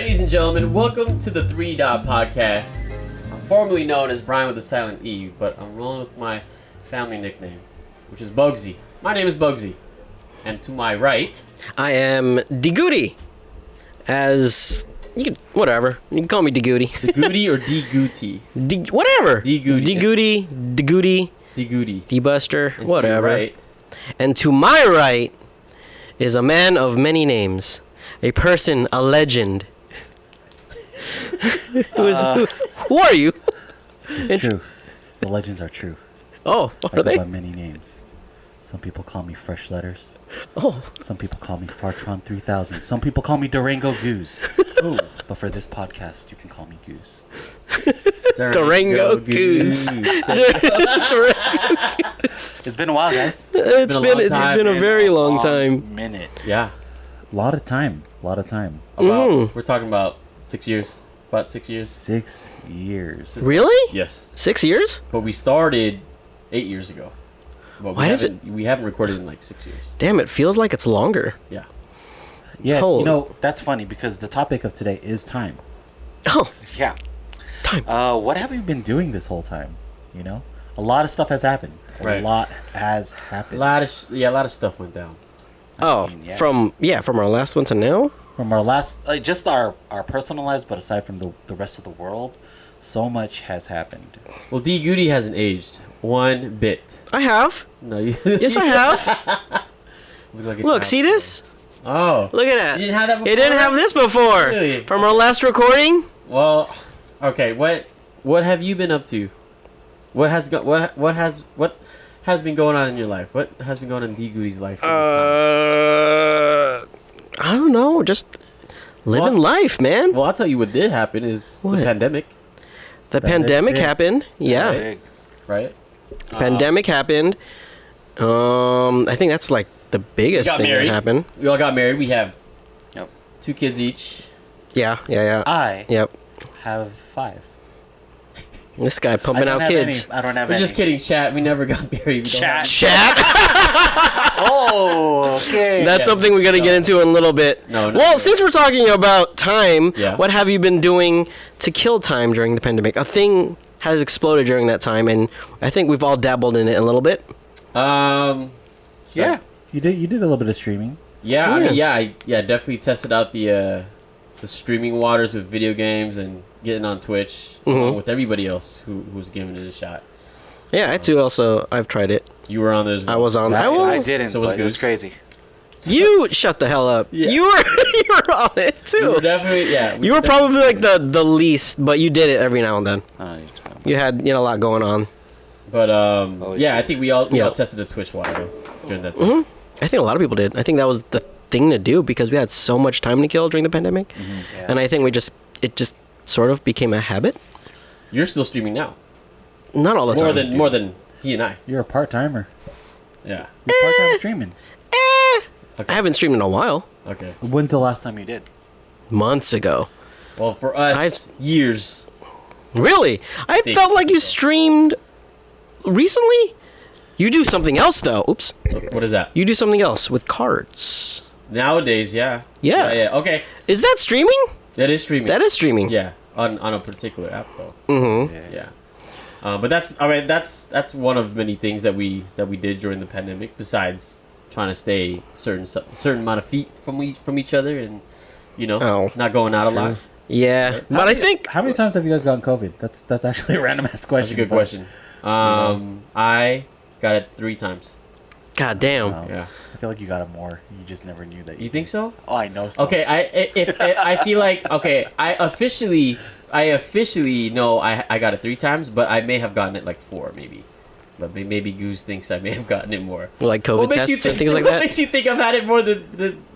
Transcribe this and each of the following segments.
Ladies and gentlemen, welcome to the 3 Dot Podcast. I'm formerly known as Brian with a silent E, but I'm rolling with my family nickname, which is Bogzy. My name is Bogzy. And to my right, I am Dgoody. As you can, whatever. You can call me Dgoody. Dgoody or Dgooty? Whatever. Dgoody. Dgoody. Dgoody. Dbuster. And Whatever. To your right, and to my right is a man of many names, a person, a legend. Who are you? It's true. The legends are true. Oh, I are go they? by many names. Some people call me Fresh Letters. Oh, Some people call me Fartron 3000. Some people call me Durango Gooz. Ooh, but for this podcast, you can call me Goose. Durango Gooz. It's been a while, guys. It's been a very long time. Minute. Yeah. A lot of time. We're talking about 6 years. About 6 years. 6 years. Really? Yes. 6 years? But we started 8 years ago. But Why does we haven't recorded in like 6 years. Damn, it feels like it's longer. Yeah. Yeah, Holy. you know, that's funny because the topic of today is time. Oh, Yeah. time. What have you been doing this whole time? You know? A lot of stuff has happened. Right. A lot has A happened. lot of stuff went down. Yeah. From our last one to now? From our last, just our personal lives, but aside from the rest of the world, so much has happened. Well, D Goody hasn't aged one bit. I have. No, you Yes, I have. Look, see this? Oh, Look at that. You didn't have that before? It didn't have this before. Really? From our last recording? Well, okay. What have you been up to? What has been going on in your life? What has been going on in D Goody's life? I don't know. Just living life, man. Well, I'll tell you what did happen is What? the pandemic, The That is pandemic big. happened. Yeah. Big. right? Pandemic happened. I think that's like the biggest got thing married. that happened. We all got married. We have Yep. 2 kids each. Yeah. I Yep. have 5. This guy pumping out kids. I don't have We're any. just kidding, chat. We never got married. We don't have- Chat. Oh, okay. That's Yes. something we're gonna get into in a little bit. No, Well, since we're talking about time, Yeah. what have you been doing to kill time during the pandemic? A thing has exploded during that time, and I think we've all dabbled in it a little bit. Yeah. You did a little bit of streaming. Yeah, I mean, I definitely tested out the streaming waters with video games and getting on Twitch along with everybody else who's giving it a shot. Yeah, I too also I've tried it. You were on there as well. I was on. I was. didn't. So was but it was Goose. crazy. You shut the hell up. Yeah. You were on it We were too. definitely, You were probably like the least, but you did it every now and then. Oh, You had a lot going on. But yeah. I think we all Yeah. tested the Twitch water during that time. I think a lot of people did. I think that was the thing to do because we had so much time to kill during the pandemic, Yeah. and I think it just sort of became a habit. You're still streaming now, Not all the time. more than he and I. You're a part-timer. Yeah. You're part-time streaming. I haven't streamed in a while. Okay. When's the last time you did? Months ago. Well, for us, years. Really? I think felt like you so. streamed recently. You do something else though. Oops. What is that? You do something else with cards. Nowadays, yeah. Yeah. Yeah. Okay. Is that streaming? That is streaming. That is streaming. Yeah. On a particular app though. Mm-hmm. Yeah. But that's one of many things that we did during the pandemic. Besides trying to stay certain amount of feet from each other and not going out a lot. Yeah. Right. But I think How many times have you guys gotten COVID? That's actually a random ass question. That's a good but- question. I got it 3 times. God damn. Wow. Yeah. I feel like you got it more. You just never knew that. You think so? Oh, I know so. Okay. I feel like I officially know I got it 3 times, but I may have gotten it like 4 maybe. But maybe Goose thinks I may have gotten it more. Like COVID tests and things like What that. makes you think I've had it more than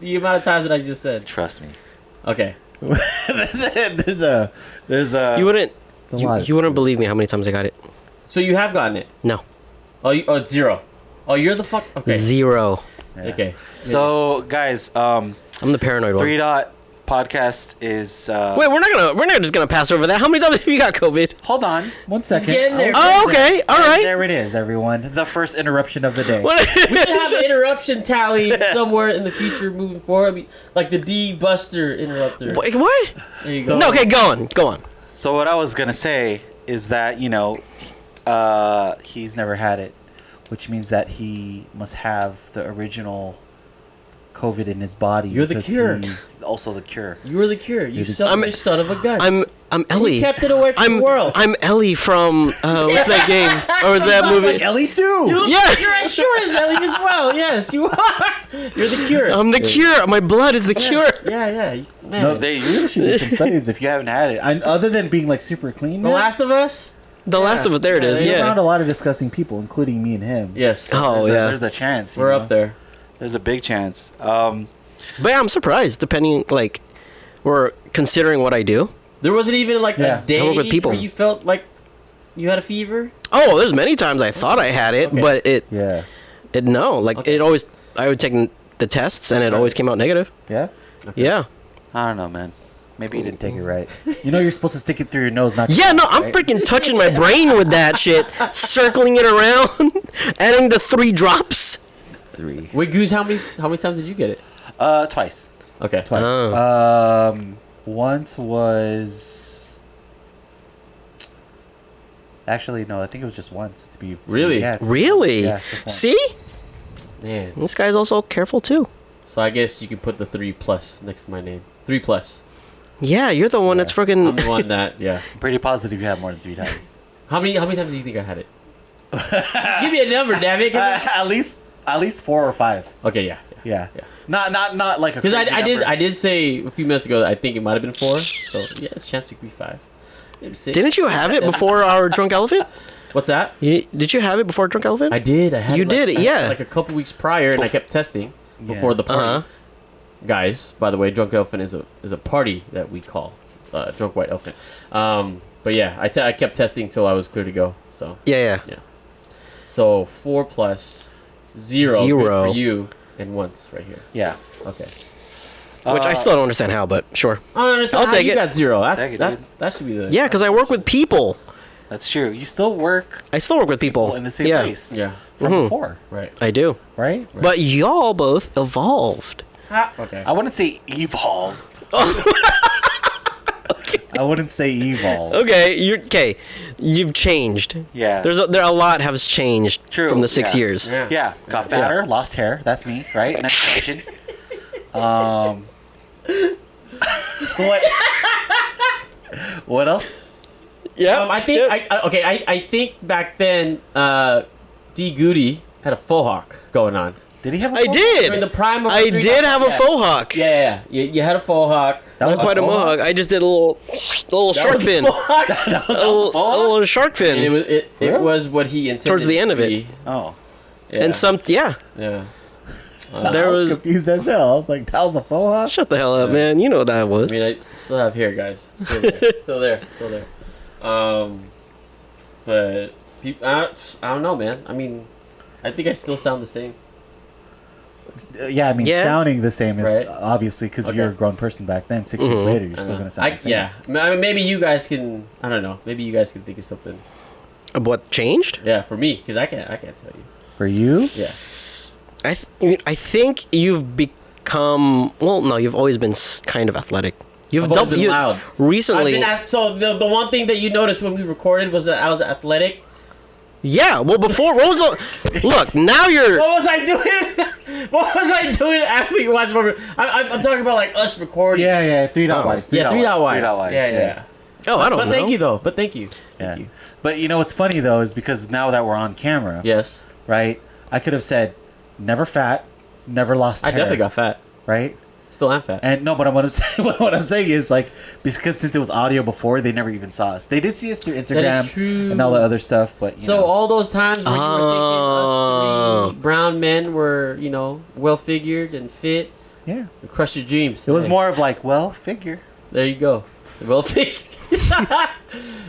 the amount of times that I just said? Trust me. Okay. there's a. You wouldn't. a lot. You wouldn't believe me how many times I got it. So you have gotten it? No. Oh, it's 0. Oh, you're the fuck. Okay. 0. Yeah. Okay. So guys, I'm the paranoid one. 3 Dot podcast is. Wait, we're not just gonna pass over that. How many times have you got COVID? Hold on, 1 second. getting there. Oh, okay, all right. There it is, everyone. The first interruption of the day. We can have an interruption tally somewhere in the future moving forward. I mean, like the Dbuster interrupter. Wait, what? There you So- go. No, okay, go on. So what I was gonna say is that he's never had it, which means that he must have the original COVID in his body. You're the because cure. He's also the cure. You were the cure. You You're the- selfish son of a gun. I'm Ellie. You kept it away from the world. I'm Ellie from what's that game? Or was that movie? Like Ellie too. Yeah. You're as short as Ellie as well. Yes, you are. You're the cure. I'm the cure. My blood is the cure. Yeah. Man. No, they really should do some studies if you haven't had it. Other than being like super clean. The Last of Us? The Last of It. There it is. You're around Yeah. a lot of disgusting people, including me and him. Yes. Oh yeah. There's a chance. We're up there. There's a big chance. But yeah, I'm surprised. Depending, like, we're considering what I do. There wasn't even like Yeah. a day I work with people. where you felt like you had a fever? Oh, there's many times I thought I had it, Okay. but it no, like Okay. it always. I would take the tests, and it always came out negative. Yeah. Yeah. I don't know, man. Maybe you didn't take it right. You're supposed to stick it through your nose, not. Yeah, your no, mouth, I'm right? freaking touching my brain with that shit, circling it around, adding the 3 drops. 3. Wait, Goose, how many times did you get it? Twice. Okay. Twice. Oh. Once was. Actually, no. I think it was just once. To be Really? Yeah, it's- Really? Yeah, just once. See, Man. this guy's also careful too. So I guess you can put the 3+ next to my name. 3+. Yeah, you're the one that's I'm freaking. the one that, yeah. I'm pretty positive you had more than 3 times. How many times do you think I had it? Give me a number, damn it. At least 4 or 5. Okay, yeah. Yeah. Yeah. Not like a. Because crazy number. I did say a few minutes ago that I think it might have been 4. So yeah, it's a chance it could be 5. Maybe 6. Didn't you have it before our drunk elephant? What's that? Did you have it before drunk elephant? I did. I had You like, did, I had yeah. like a couple weeks prior, and I kept testing before the party. Uh-huh. Guys, by the way, drunk elephant is a party that we call drunk white elephant. But yeah, I kept testing till I was clear to go. So Yeah. so 4+, 0 Zero. good for you, and once right here. Yeah. Okay. Which I still don't understand how, but sure. I don't understand. I'll how take you it. got 0. Take it, That should be the Yeah, because I work with people. That's true. You still work I still work with people. in the same yeah, place Yeah. from Mhm. before, Right. I do. right? But y'all both evolved. Okay. I wouldn't say evolve. I wouldn't say evolve. Okay, you've changed. Yeah. There a lot has changed True, from the 6 yeah. years. Yeah. Yeah, got fatter, lost hair. That's me, right? Next question. What? What else? Yeah. I think I think back then D Goody had a faux hawk going on. Did he have a I did. During the prime of I the did have a yeah. faux hawk. Yeah. You had a faux hawk. That Not was quite a faux hawk? mohawk. I just did a little shark was a fin. faux hawk. A little shark fin. And it Really? was what he intended Towards the end to of it. be. Oh. Yeah. And yeah. There I was was. confused as hell. I was like, that was a faux hawk? Shut the hell up, man. You know what that I was. mean, I still have hair, guys. Still there. But I don't know, man. I mean, I think I still sound the same. Yeah, I mean, Yeah. sounding the same is Right. obviously because Okay. you're a grown person back then. 6 years later, you're still going to sound the same. Yeah. I mean, maybe you guys can. I don't know. Maybe you guys can think of something. What changed? Yeah, for me, because I can't tell you. For you? Yeah. I think you've become. Well, no, you've always been kind of athletic. You've I've always been loud. recently. So the one thing that you noticed when we recorded was that I was athletic. Yeah, well, before what was look now you're. What was I doing? What was I doing after you watched my? I'm talking about like us recording. Yeah, 3 dot wise. Yeah, 3 dot wise. Yeah. Yeah. Oh, I don't know. But thank you though. But thank you. Yeah. Thank you. But you know what's funny though is because now that we're on camera, Yes. right? I could have said never fat, never lost I hair. definitely got fat. right. Still am fat. And no, but what I'm saying is like because since it was audio before, they never even saw us. They did see us through Instagram true. and all the other stuff, but you So know. all those times where you were Oh. thinking us 3 brown men were, well figured and fit, Yeah, you crushed your dreams. it was Hey, more of like, well, figure. There you go. Well figured.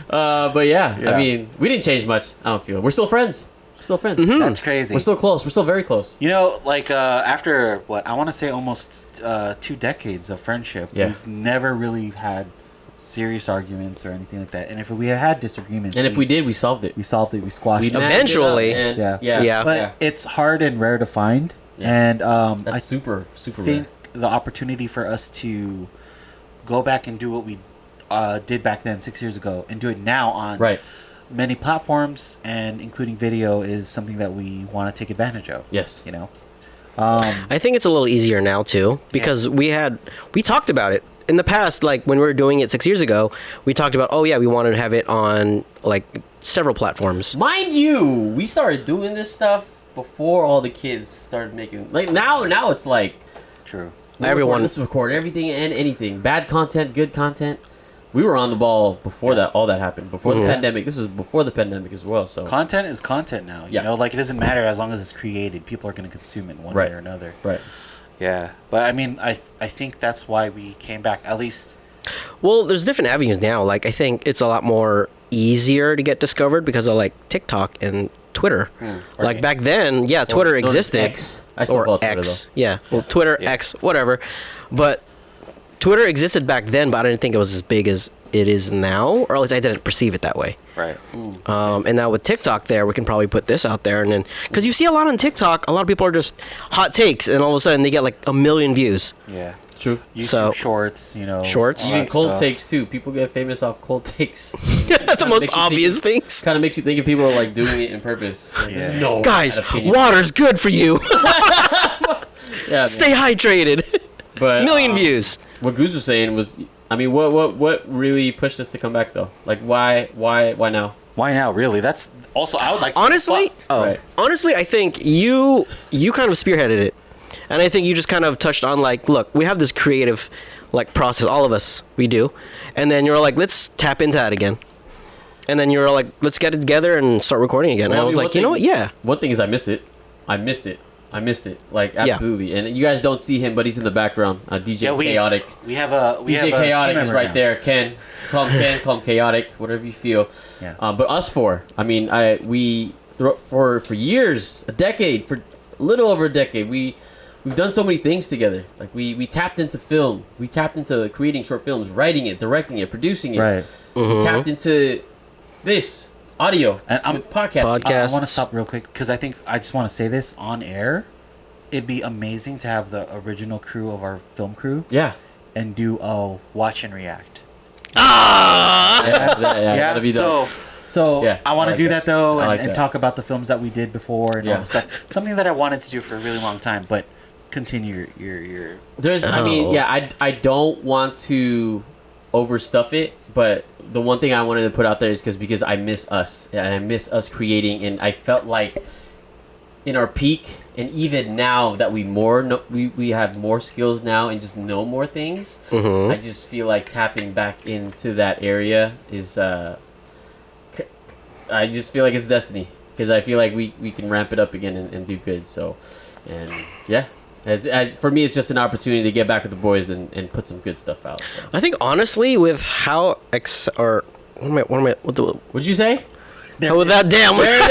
But yeah, Yeah. I mean, we didn't change much. I don't feel. We're still friends. Still friends. Mm-hmm. That's crazy. We're still close. We're still very close. You know, like after what I want to say almost 2 decades of friendship, we've never really had serious arguments or anything like that. And if we had disagreements, and if we did, we solved it. We solved it. We squashed it. Eventually. Yeah. But it's hard and rare to find. Yeah. And that's I super think rare. The opportunity for us to go back and do what we did back then 6 years ago and do it now on many platforms and including video is something that we want to take advantage of. Yes. You know? I think it's a little easier now too because we talked about it in the past. Like when we were doing it 6 years ago, we talked about we wanted to have it on like several platforms. Mind you, we started doing this stuff before all the kids started making now it's like true. Everyone record everything and anything, bad content, good content. We were on the ball before that all that happened, before the pandemic. This was before the pandemic as well. So content is content now. You know, like it doesn't matter as long as it's created. People are going to consume it one way or another. Right. Yeah, but I mean, I think that's why we came back. At least. Well, there's different avenues now. Like I think it's a lot more easier to get discovered because of like TikTok and Twitter. Like back then, Twitter existed. X. I still call it Twitter, X. Yeah. Well, Twitter, X, whatever. But Twitter existed back then, but I didn't think it was as big as it is now, or at least I didn't perceive it that way. Right. And now with TikTok there, we can probably put this out there. And then, because you see a lot on TikTok, a lot of people are just hot takes, and all of a sudden they get like 1 million views. Yeah. True. YouTube shorts, Shorts. Even cold takes too. People get famous off cold takes. The most obvious things. Kind of makes you think if people are like doing it on purpose. No. Guys, water's good for you. Stay hydrated. But 1 million views. What Gooz was saying was, I mean, what really pushed us to come back though? Like, why now? Why now? Really? That's also I would like. Honestly, honestly, I think you kind of spearheaded it. And I think you just kind of touched on like, look, we have this creative like process, all of us, we do. And then you're like, let's tap into that again. And then you're like, let's get it together and start recording again. Well, and I was like, you know what? Yeah. One thing is I missed it. Like, absolutely. Yeah. And you guys don't see him, but he's in the background. DJ Chaotic. We have a Chaotic is right now. there. Ken. Call him Chaotic, whatever you feel. Yeah. But us four, I mean, for years, a decade, for a little over a decade, we've done so many things together. Like we tapped into film. We tapped into creating short films, writing it, directing it, producing it. Right. We tapped into this audio and podcasting. I want to stop real quick because I think I just want to say this on air. It'd be amazing to have the original crew of our film crew. Yeah. And do a watch and react. Yeah. So I want to do that though and that. talk about the films that we did before and all the stuff. Something that I wanted to do for a really long time, but continue your There's I mean, I don't want to overstuff it, but the one thing I wanted to put out there is because I miss us and I miss us creating, and I felt like in our peak and even now that we have more skills now and just know more things, I just feel like tapping back into that area is I just feel like it's destiny because I feel like we can ramp it up again and do good. So, and yeah. For me, it's just an opportunity to get back with the boys and put some good stuff out. So. I think honestly, with how what'd you say? That damn, there it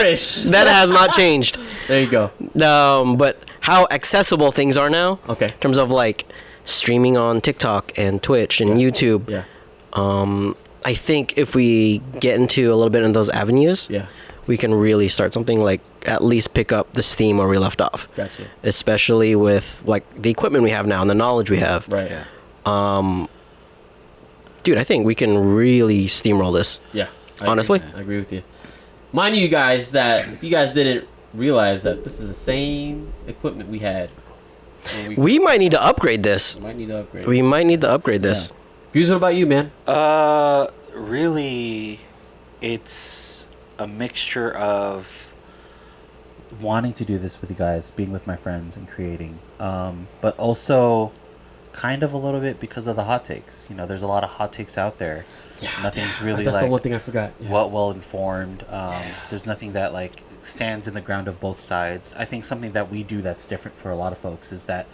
is. that has not changed. There you go. But how accessible things are now. Okay. In terms of like streaming on TikTok and Twitch and YouTube. Yeah. I think if we get into a little bit in those avenues. Yeah. We can really start something like at least pick up the steam where we left off. Gotcha. Especially with like the equipment we have now and the knowledge we have. Right. Yeah. Dude, I think we can really steamroll this. Yeah. Honestly. I agree with you. Mind you guys that if you guys didn't realize that this is the same equipment we had. We might need to upgrade this. We might need to upgrade this. Yeah. Gooz, what about you, man? Really, it's a mixture of wanting to do this with you guys, being with my friends and creating, but also kind of a little bit because of the hot takes. There's a lot of hot takes out there. Nothing's really that's like the one thing I forgot. well informed. There's nothing that like stands in the ground of both sides. I think something that we do that's different for a lot of folks is that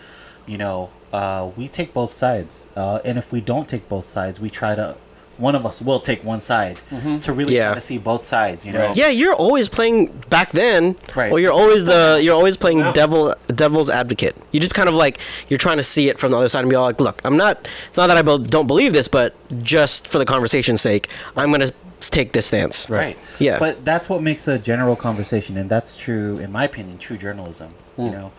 we take both sides, and if we don't take both sides, we try to one of us will take one side to really try to see both sides. You know. Yeah, you're always playing back then. Right. Or you're always playing devil's advocate. You just kind of like you're trying to see it from the other side and be all like, look, it's not that I don't believe this, but just for the conversation's sake, I'm gonna take this stance. Right. Yeah. But that's what makes a general conversation, and that's true, in my opinion, true journalism. You know,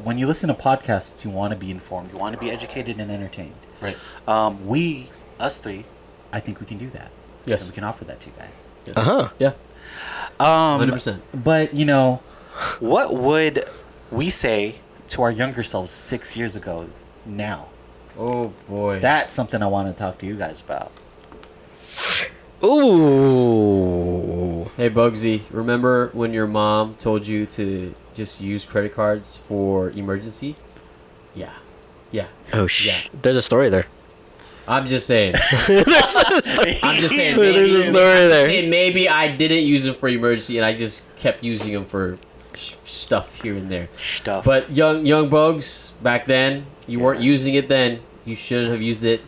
when you listen to podcasts, you want to be informed, you want to be educated and entertained. Right. Us three, I think we can do that. Yes. And we can offer that to you guys. Yes. Yeah. 100%. But you know, what would we say to our younger selves 6 years ago? Now. Oh boy. That's something I want to talk to you guys about. Ooh. Hey Bogzy, remember when your mom told you to just use credit cards for emergency? Yeah. Oh There's a story there. I'm just saying. There's a story. I'm just saying. There's a story there. Maybe I didn't use them for emergency, and I just kept using them for stuff here and there. But young Bogs, back then, you weren't using it then. You shouldn't have used it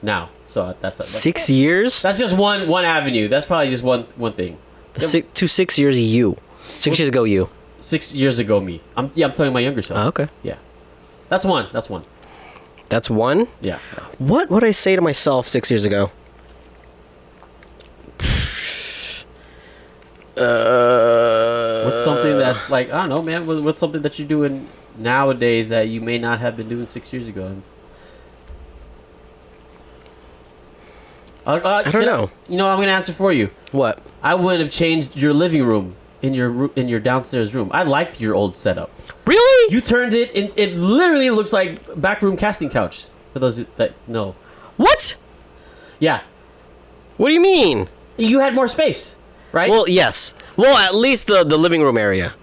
now. So that's 6 years. That's just one avenue. That's probably just one thing. 6 years you. 6 years ago you. 6 years ago me. I'm telling my younger self. Oh, okay. Yeah. That's one. That's one? Yeah. What would I say to myself 6 years ago? What's something that's like, I don't know, man. What's something that you're doing nowadays that you may not have been doing 6 years ago? I don't know. You know, I'm gonna answer for you. What? I wouldn't have changed your living room in your downstairs room. I liked your old setup. Really? You turned it. It literally looks like backroom casting couch. For those that know. What? Yeah. What do you mean? You had more space, right? Well, yes. Well, at least the living room area.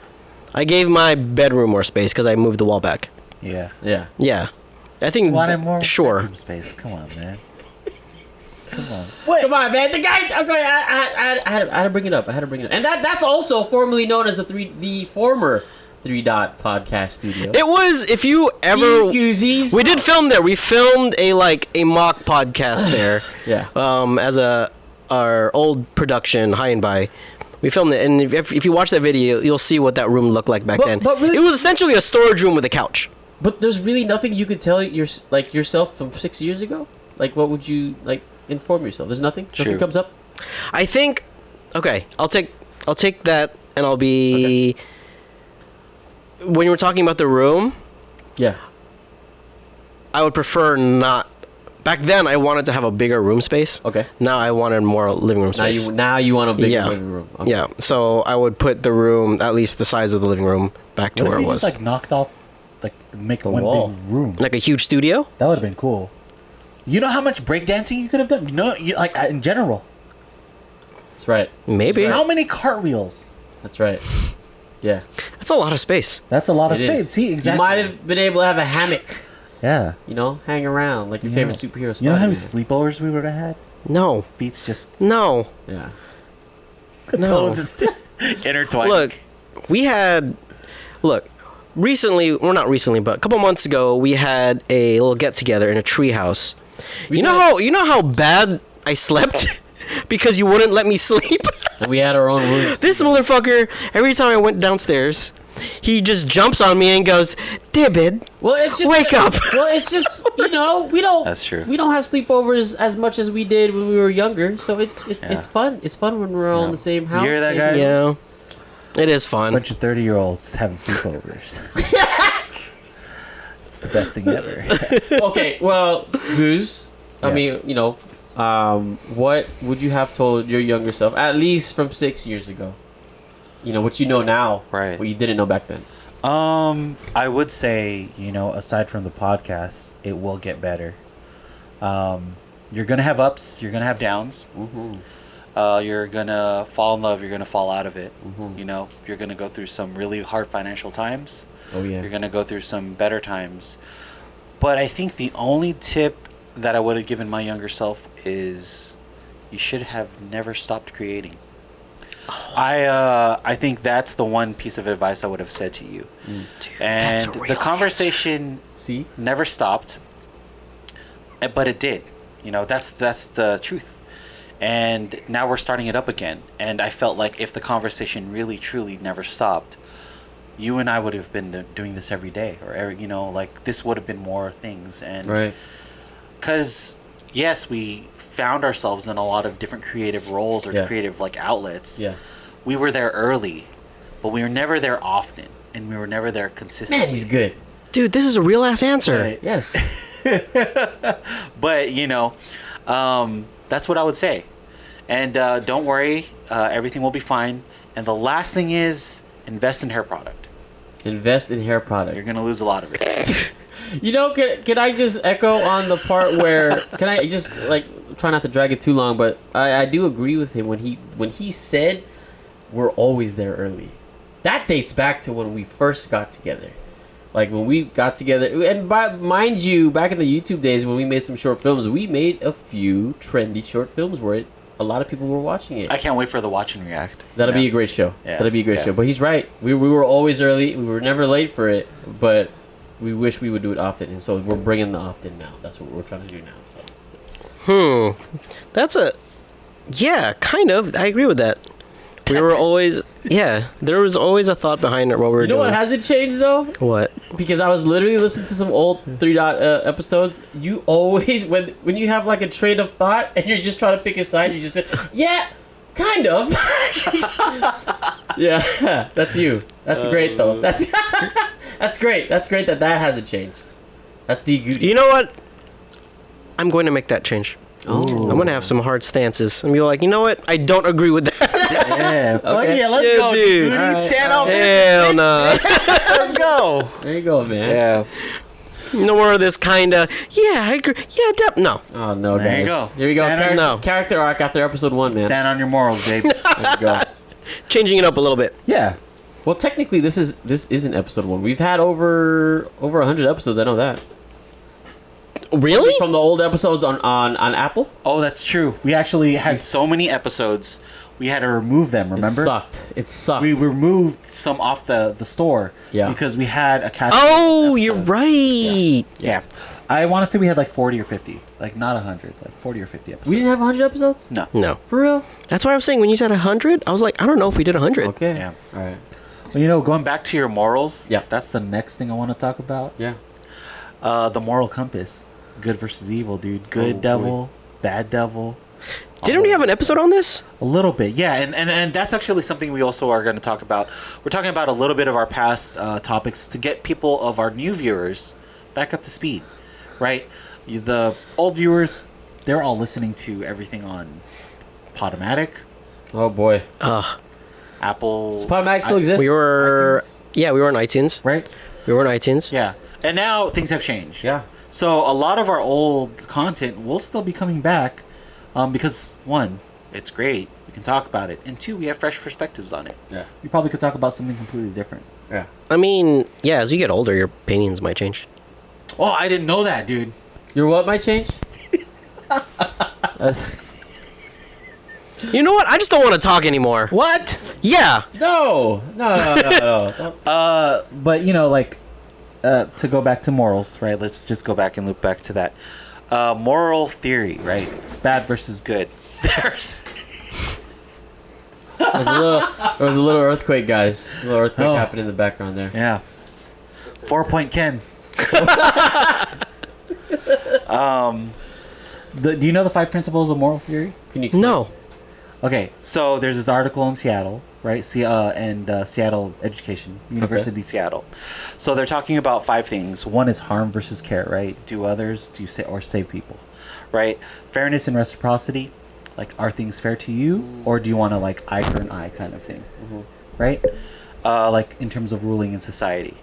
I gave my bedroom more space because I moved the wall back. Yeah. Yeah. I think. Wanted more bedroom space. Come on, man. Come on, man. The guy. Okay, I had to bring it up. And that's also formerly known as the former 3 Dot Podcast Studio. It was, if you ever. We did film there. We filmed a mock podcast there. Yeah. As our old production, High and By. We filmed it, and if you watch that video, you'll see what that room looked like back then. But really, it was essentially a storage room with a couch. But there's really nothing you could tell yourself from 6 years ago. Like, what would you inform yourself? There's nothing. True. Nothing comes up. I think. Okay, I'll take that, and I'll be. Okay. When you were talking about the room. Yeah. I would prefer not. Back then, I wanted to have a bigger room space. Okay. Now I wanted more living room space. Now you want a bigger living room. Okay. Yeah. So I would put the room, at least the size of the living room, back to where it was. Just knocked off, make one wall. big room. Like a huge studio. That would have been cool. You know how much breakdancing you could have done? In general. That's right. Maybe. How many cartwheels? That's right. Yeah. That's a lot of space. That's a lot of It space. is. See, exactly. You might have been able to have a hammock. Yeah. Hang around like your favorite superhero. You know how many sleepovers we would have had? No. Feet's just. No. Yeah. No. Toes just intertwined. Look, recently, or not recently, but a couple months ago, we had a little get together in a treehouse. You know how bad I slept because you wouldn't let me sleep. And we had our own rooms. This motherfucker, every time I went downstairs, he just jumps on me and goes, "David, wake up." Well, it's just we don't. That's true. We don't have sleepovers as much as we did when we were younger. So it's fun. It's fun when we're all in the same house. You hear that, guys? Yeah, it is fun. Bunch of 30-year-olds having sleepovers. It's the best thing ever. Okay, well, Gooz. I mean, what would you have told your younger self, at least from 6 years ago? What you know now, right? What you didn't know back then. I would say, aside from the podcast, it will get better. You're gonna have ups, you're gonna have downs. Mm-hmm. You're gonna fall in love, you're gonna fall out of it. Mm-hmm. You're gonna go through some really hard financial times. Oh yeah. You're gonna go through some better times. But I think the only tip that I would have given my younger self is you should have never stopped creating. I think that's the one piece of advice I would have said to you. Dude, and the conversation See? never stopped, but it did. You know, that's the truth. And now we're starting it up again. And I felt like if the conversation really, truly never stopped, you and I would have been doing this every day. Or, you know, like, this would have been more things. And Right. Because, yes, we found ourselves in a lot of different creative roles or creative, like, outlets. Yeah. We were there early, but we were never there often. And we were never there consistently. Man, he's good. Dude, this is a real ass answer. Right. Yes. But, you know, that's what I would say. And don't worry, everything will be fine. And the last thing is invest in hair product. Invest in hair product. You're going to lose a lot of it. You know, can I just echo on the part where can I just like try not to drag it too long, but I do agree with him when he said we're always there early. That dates back to when we first got together. Like when we got together, and mind you, back in the YouTube days when we made some short films, we made a few trendy short films where a lot of people were watching it. I can't wait for the watch and react. That'll be a great show. Yeah. That'll be a great show. But he's right. We were always early. We were never late for it, but we wish we would do it often, and so we're bringing the often now. That's what we're trying to do now. So. That's kind of. I agree with that. We were always, there was always a thought behind it what we were doing. You know what hasn't changed though? What? Because I was literally listening to some old 3 Dot episodes. You always, when you have like a train of thought and you're just trying to pick a side, you just say, yeah, kind of. Yeah, that's you. That's great though. That's great. That's great that hasn't changed. That's the good. You know what? I'm going to make that change. Oh. I'm going to have some hard stances and be like, you know what? I don't agree with that. Yeah. Okay. Yeah, let's Yeah, go, dude. dude. Alright, Stand on Hell no. Let's go. There you go, man. Yeah. No more of this kind of, I agree. Yeah, no. Oh no, There guys. you go. Here we go. Stand on- Character arc after episode 1, man. Stand on your morals, babe. There you go. Changing it up a little bit. Yeah. Well, technically, this isn't episode 1. We've had over 100 episodes. I know that. Really? From the old episodes on Apple. Oh, that's true. We actually had so many episodes, we had to remove them, remember? It sucked. We removed some off the store because we had a cache. Oh, you're right. Yeah. I want to say we had like 40 or 50. Like not 100, like 40 or 50 episodes. We didn't have 100 episodes? No. No. For real? That's why I was saying when you said 100, I was like, I don't know if we did 100. Okay. Yeah. All right. Well, you know, going back to your morals, Yeah. that's the next thing I want to talk about. Yeah. The moral compass. Good versus evil, dude. Good Oh, devil, bad devil. Didn't we have an episode on this? A little bit, yeah, and that's actually something we also are going to talk about. We're talking about a little bit of our past topics to get people of our new viewers back up to speed, right? The old viewers, they're all listening to everything on Podomatic, Oh boy. Apple. Does Podomatic still exist? We were, iTunes. we were on iTunes. Right? We were on iTunes. Yeah, and now things have changed. Yeah. So a lot of our old content will still be coming back, because one, it's great, we can talk about it, and two, we have fresh perspectives on it. Yeah. We probably could talk about something completely different. Yeah. I mean, as you get older, your opinions might change. Oh, I didn't know that, dude. Your what might change? You know what? I just don't want to talk anymore. What? Yeah. No. But you know, like, to go back to morals, right? Let's just go back and loop back to that. Moral theory, right? Bad versus good. There's There was a little earthquake, guys. A little earthquake happened in the background there. yeah. 4-point Ken. Do you know the 5 principles of moral theory? Can you explain? No. Okay, so there's this article in Seattle, right? Seattle Education, University Seattle. So they're talking about 5 things. One is harm versus care, right? Do others, or save people, right? Fairness and reciprocity, like, are things fair to you, or do you want to, like, eye for an eye kind of thing, right? Like, in terms of ruling in society.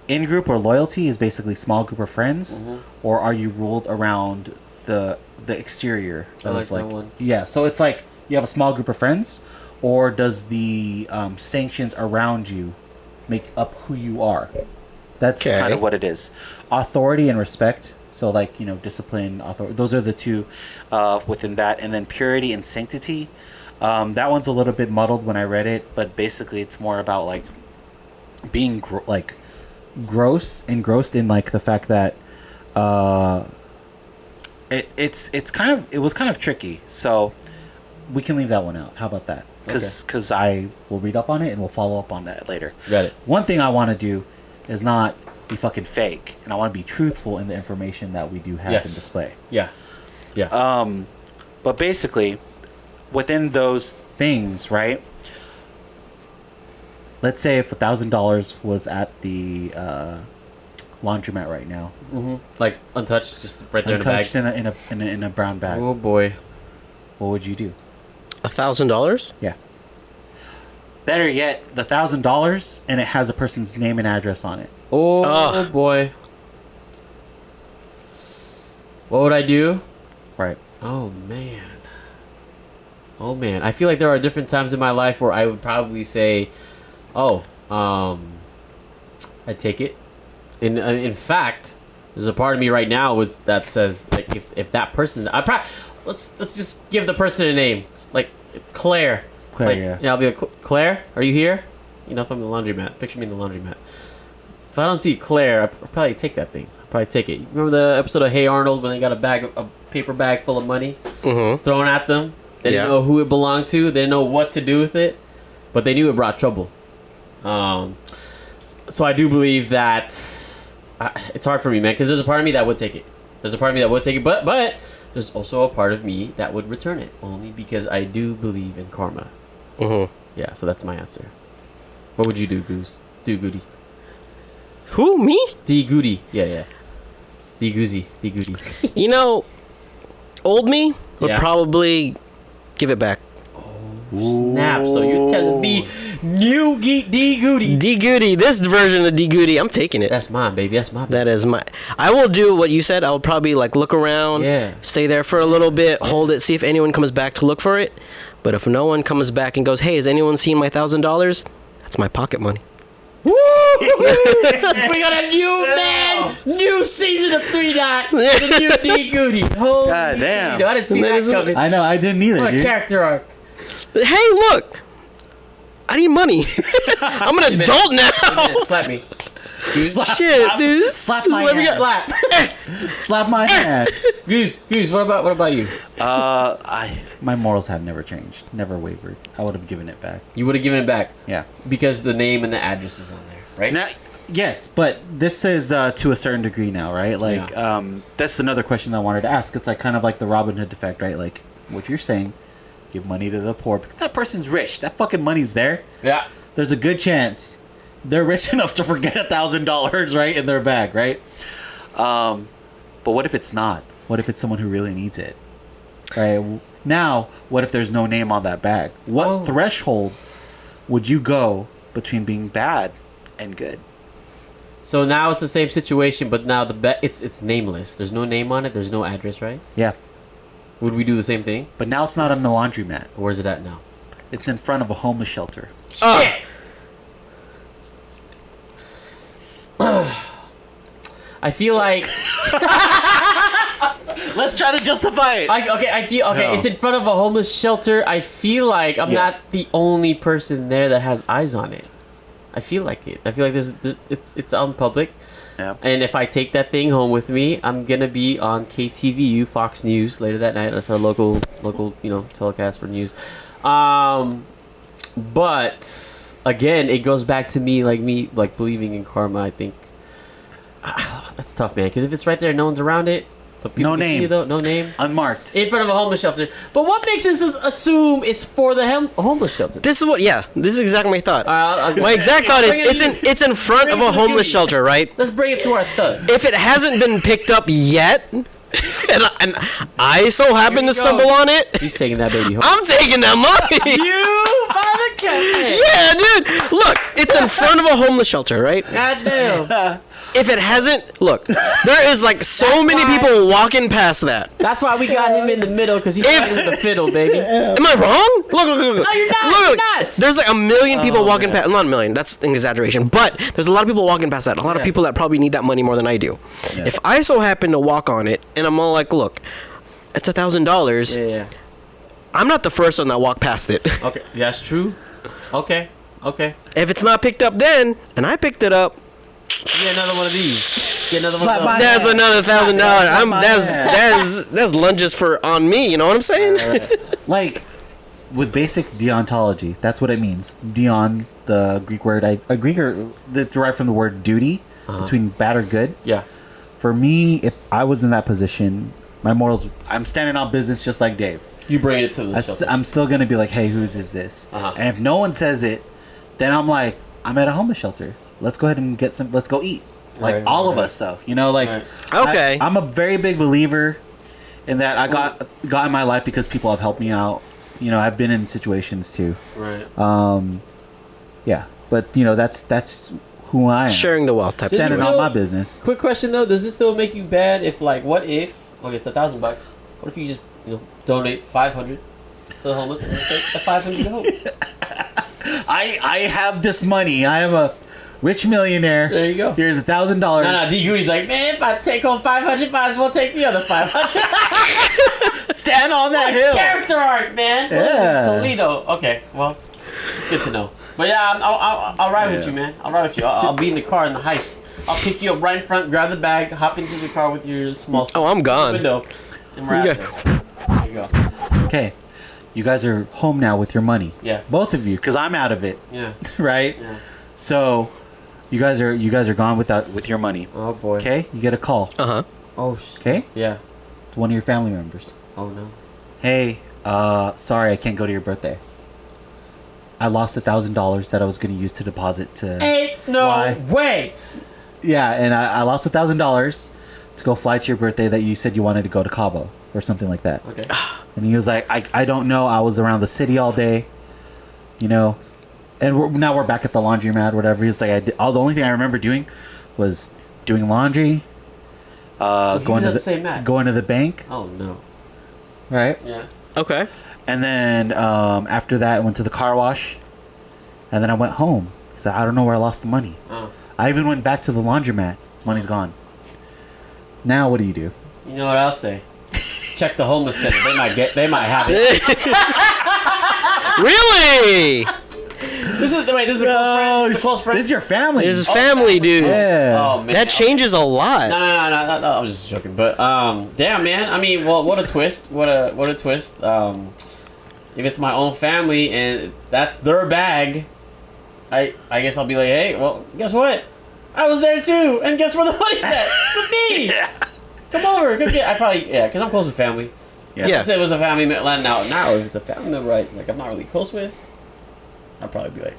In-group or loyalty is basically small group of friends, or are you ruled around the exterior of, like that one. Yeah, so it's like you have a small group of friends, or does the sanctions around you make up who you are? That's Okay. kind of what it is. Authority and respect. So, like, you know, discipline, authority. Those are the two within that. And then purity and sanctity. That one's a little bit muddled when I read it, but basically it's more about, like, being engrossed in, like, the fact that it was kind of tricky. So we can leave that one out. How about that? Because I will read up on it and we'll follow up on that later. Got it. One thing I want to do is not be fucking fake, and I want to be truthful in the information that we do have in display. Yeah. But basically, within those things, right? Let's say if $1,000 was at the laundromat right now, like untouched, just right there untouched in a bag. in a brown bag. Oh boy, what would you do? $1,000? Yeah. Better yet, the $1,000 and it has a person's name and address on it. Oh boy. What would I do? Right. Oh man. I feel like there are different times in my life where I would probably say, I'd take it. In fact, there's a part of me right now that says, like, if that person, let's just give the person a name, like Claire. Claire, like, yeah. I'll be like, Claire, are you here? You know, if I'm in the laundromat, picture me in the laundromat. If I don't see Claire, I'll probably take that thing. I'll probably take it. You remember the episode of Hey Arnold when they got a paper bag full of money thrown at them? They didn't know who it belonged to. They didn't know what to do with it, but they knew it brought trouble. So I do believe that it's hard for me, man, because there's a part of me that would take it. But there's also a part of me that would return it, only because I do believe in karma. Yeah, so that's my answer. What would you do, Goose? Do Goody. Who, me? D Goody. Yeah. D Goozy. You know, old me would probably give it back. Snap. So you're telling me new D Goody. D Goody. This version of D Goody, I'm taking it. That's mine, baby. That's my baby. That is my... I will do what you said. I will probably like look around, stay there for a little bit, hold it, see if anyone comes back to look for it. But if no one comes back and goes, hey, has anyone seen my $1,000? That's my pocket money. Woo! We got a new season of 3 Dot. The new D Goody. Holy God damn. I didn't see that coming. I know, I didn't either, What a dude. character arc. Hey, look. I need money. I'm an adult now. Slap me. Shit, dude. Slap my hand. Slap. Slap my hand. Goose, what about you? My morals have never changed, never wavered. I would have given it back. You would have given it back. Yeah. Because the name and the address is on there, right? Now, yes, but this is to a certain degree now, right? Like, that's another question I wanted to ask. It's like kind of like the Robin Hood effect, right? Like what you're saying, give money to the poor because that person's rich. That fucking money's there. Yeah. There's a good chance they're rich enough to forget $1,000, right, in their bag, right? But what if it's not? What if it's someone who really needs it? Right. Now, what if there's no name on that bag? What threshold would you go between being bad and good? So now it's the same situation, but now it's nameless. There's no name on it. There's no address, right? Yeah. Would we do the same thing? But now it's not on the laundromat. Where's it at now? It's in front of a homeless shelter. Shit! I feel like Let's try to justify it. It's in front of a homeless shelter. I feel like I'm not the only person there that has eyes on it. I feel like it. I feel like it's on public. Yeah. And if I take that thing home with me, I'm gonna be on KTVU, Fox News later that night. That's our local telecast for news. But again, it goes back to me believing in karma. I think that's tough, man. Because if it's right there, no one's around it. But no name. No name. Unmarked. In front of a homeless shelter. But what makes us assume it's for the homeless shelter? This is exactly my thought. My exact thought is it's in front of a homeless shelter, right? Let's bring it to our thug. If it hasn't been picked up yet, and I so happen to stumble on it, he's taking that baby home. I'm taking that money. You motherfucker! Yeah, dude. Look, it's in front of a homeless shelter, right? Goddamn. If it hasn't, look, there is like so many people walking past that. That's why we got him in the middle, because he's playing with the fiddle, baby. Am I wrong? Look. No, you're not. You're not. There's like a million people walking past. Not a million. That's an exaggeration. But there's a lot of people walking past that. A lot of people that probably need that money more than I do. Yeah. If I so happen to walk on it, and I'm all like, look, it's $1,000. Yeah. I'm not the first one that walked past it. Okay, that's true. Okay. If it's not picked up then, and I picked it up, yeah, another one of these. Get another Slap one. my That's ass. another $1,000. my That's lunges for on me. You know what I'm saying? Like, with basic deontology, that's what it means. Deon, the Greek word, that's derived from the word duty, between bad or good. Yeah. For me, if I was in that position, my morals, I'm standing on business just like Dave. You bring it to the shelter. I'm still going to be like, hey, whose is this? And if no one says it, then I'm like, I'm at a homeless shelter. Let's go ahead and let's go eat. Like, Right, all of right. us, though. You know, like, Okay. I'm a very big believer in that I got in my life because people have helped me out. You know, I've been in situations too. Right. Yeah. But, you know, that's who I am. Sharing the wealth type of Standing thing. on my business. Quick question though: does this still make you bad if, like, what if? Okay, it's $1,000. What if you just, donate 500 to the homeless and take the 500 home? I have this money. I am a rich millionaire. There you go. Here's $1,000. No, D. Goody's like, man, if I take home 500, might as well take the other 500. Stand on that hill. Character arc, man. Yeah. Toledo. Okay, well, it's good to know. But yeah, I'll ride with you, man. I'll ride with you. I'll be in the car in the heist. I'll pick you up right in front, grab the bag, hop into the car with your small I'm gone. window, and we're out there. There you go. Okay. You guys are home now with your money. Yeah. Both of you, because I'm out of it. Yeah. Right? Yeah. So you guys are gone with your money. Oh boy. Okay? You get a call. Uh-huh. Oh. Okay? Yeah. To one of your family members. Oh no. Hey, sorry I can't go to your birthday. I lost $1,000 that I was going to use to deposit to Ain't fly. no way. Yeah, and I lost $1,000 to go fly to your birthday that you said you wanted to go to Cabo or something like that. Okay. And he was like, I don't know. I was around the city all day, you know. And now we're back at the laundromat, whatever. He's like, the only thing I remember doing was doing laundry, So he going was to at the same mat. going to the bank, Oh no. right? Yeah. Okay. And then after that, I went to the car wash, and then I went home. So I don't know where I lost the money. Oh. I even went back to the laundromat. Money's gone. Now what do? You know what I'll say? Check the homeless center. They might have it. Really? This is a close friend. This is a close friend. This is your family. This is family, dude. Yeah. Oh man. That changes a lot. No, I was just joking. But damn, man. I mean, well, what a twist. What a twist. If it's my own family and that's their bag, I guess I'll be like, hey, well, guess what? I was there too, and guess where the money's at? With me. Yeah. Come over. Come get. Because I'm close with family. Yeah. If it was a family member, now if it's a family member, like I'm not really close with, I'd probably be like,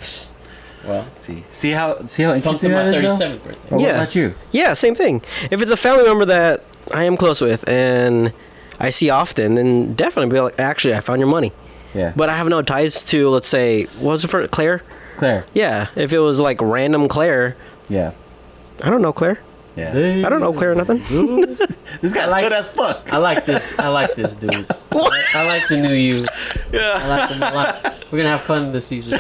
well, See how come to interesting my that is, 37th birthday. Or Yeah. What about you? Yeah, same thing. If it's a family member that I am close with and I see often, then definitely be like, actually, I found your money. Yeah. But I have no ties to, let's say, what was it for Claire? Claire. Yeah, if it was like random Claire, Yeah. I don't know Claire. Yeah. I don't know Claire or nothing. This guy's like- good as fuck. I like this, dude. I like the new you. Yeah. I like him a lot. We're gonna have fun this season.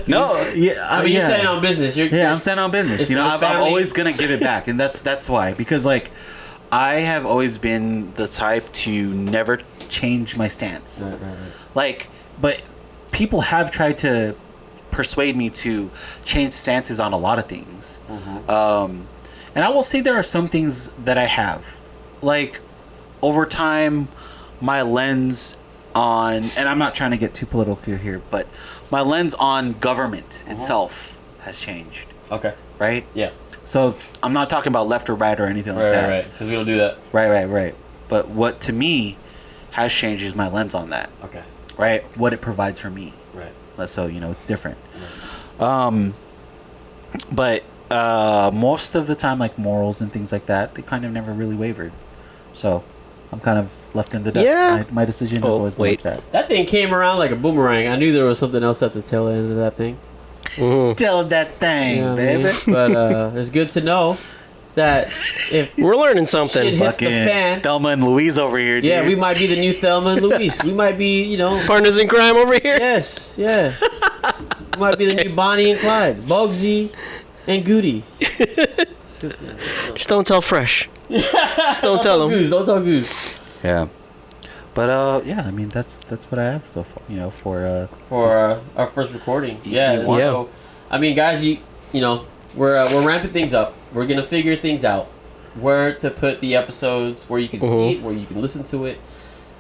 No. Yeah. I mean, you're standing on business. Yeah, I'm standing on business. It's You know, your I'm family. always gonna give it back, and that's why. Because like, I have always been the type to never change my stance. Right. Like, but people have tried to persuade me to change stances on a lot of things. And I will say there are some things that I have. Like, over time, my lens on, and I'm not trying to get too political here, but my lens on government itself has changed, Okay. right? Yeah. So I'm not talking about left or right or anything like that. Right. Because we don't do that. Right. But what to me has changed is my lens on that, Okay. right? What it provides for me. Right. So, you know, it's different. But most of the time, like morals and things like that, they kind of never really wavered. So I'm kind of left in the dust. Yeah. My decision has Oh, always been wait. like that. That thing came around like a boomerang. I knew there was something else at the tail end of that thing. Tell that thing, You know what I baby. mean? But it's good to know that if We're learning shit something. hits the fan, Thelma and Louise over here, dude. yeah, we might be the new Thelma and Louise. We might be, Partners in crime over here. yes, yeah. We might be the new Bonnie and Clyde, Bogzy and Goody. It's good, yeah. Just don't tell Fresh. Just don't tell them. Goose, don't tell Goose. Yeah. But yeah, I mean that's what I have so far. You know, for For our first recording. Yeah. Ep.1. So, I mean, guys, you we're ramping things up. We're gonna figure things out. Where to put the episodes, where you can see it, where you can listen to it.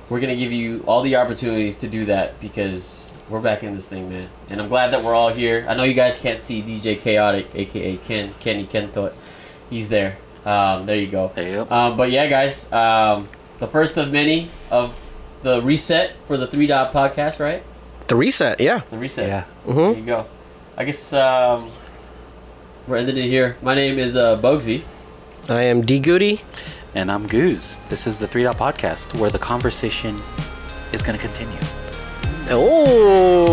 We're gonna give you all the opportunities to do that because we're back in this thing, man. And I'm glad that we're all here. I know you guys can't see DJ Chaotic, aka Kenny Kentot. He's there. There you go. Yep. But yeah, guys, the first of many of the reset for the 3 Dot podcast, right? The reset, yeah. The reset. Yeah. There you go. I guess we're ending it here. My name is Bogzy. I am D Goody. And I'm Gooz. This is the 3 Dot Podcast, where the conversation is going to continue. Oh.